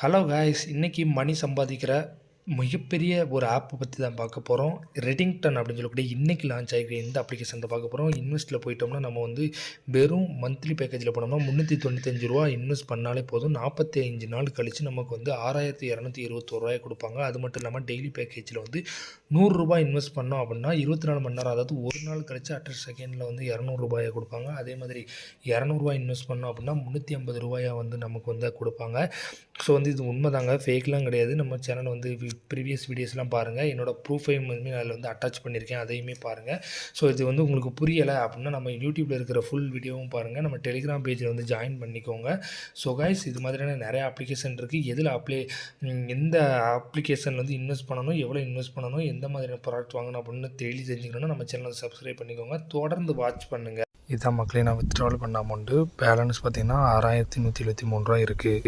Hello guys, இன்னைக்கு மணி சம்பாதிக்கிற மிகப்பெரிய ஒரு ஆப் பற்றி தான் பார்க்க போகிறோம். ரெடிங்டன் அப்படின்னு சொல்லக்கூடிய இன்னைக்கு லான்ச் ஆகிருக்கிற இந்த அப்ளிகேஷன் தான் பார்க்க போகிறோம். இன்வெஸ்ட்டில் போயிட்டோம்னா நம்ம வந்து வெறும் மந்த்லி பேக்கேஜில் போனோம்னா ரூ. 395 இன்வெஸ்ட் பண்ணாலே போதும். 45 நாள் கழித்து நமக்கு வந்து ரூ. 6221 கொடுப்பாங்க. அது மட்டும் இல்லாமல் டெய்லி பேக்கேஜில் வந்து ரூ. 100 இன்வெஸ்ட் பண்ணோம் அப்படின்னா 24 மணி நேரம், அதாவது ஒரு நாள் கழித்து அட் செகண்டில் வந்து ரூ. 200 கொடுப்பாங்க. அதே மாதிரி ரூ. 200 இன்வெஸ்ட் பண்ணோம் அப்படின்னா ரூ. 350 வந்து நமக்கு வந்து கொடுப்பாங்க. ஸோ வந்து இது உண்மைதாங்க, ஃபேக்லாம் கிடையாது. நம்ம சேனல் வந்து ப்ரீவியஸ் வீடியோஸ்லாம் பாருங்கள். என்னோடய ப்ரூஃபைம் வந்து அதில் வந்து அட்டாச் பண்ணியிருக்கேன், அதையுமே பாருங்கள். ஸோ இது வந்து உங்களுக்கு புரியலை அப்படின்னா நம்ம யூடியூப்பில் இருக்கிற ஃபுல் வீடியோவும் பாருங்கள். நம்ம டெலிகிராம் பேஜில் வந்து ஜாயின் பண்ணிக்கோங்க. ஸோ கைஸ், இது மாதிரியான நிறையா அப்ளிகேஷன் இருக்குது. எதில் எந்த அப்ளிகேஷன் வந்து இன்வெஸ்ட் பண்ணணும், எவ்வளோ இன்வெஸ்ட் பண்ணணும், எந்த மாதிரியான ப்ராடக்ட் வாங்கணும் அப்படின்னு டெய்லி தெரிஞ்சுக்கணும்னா நம்ம சேனலை சப்ஸ்கிரைப் பண்ணிக்கோங்க. தொடர்ந்து வாட்ச் பண்ணுங்கள். இதான் மக்களே, நான் வித்ட்ராவல் பண்ண அமௌண்ட்டு பேலன்ஸ் பார்த்திங்கன்னா ரூ. 6173 இருக்குது.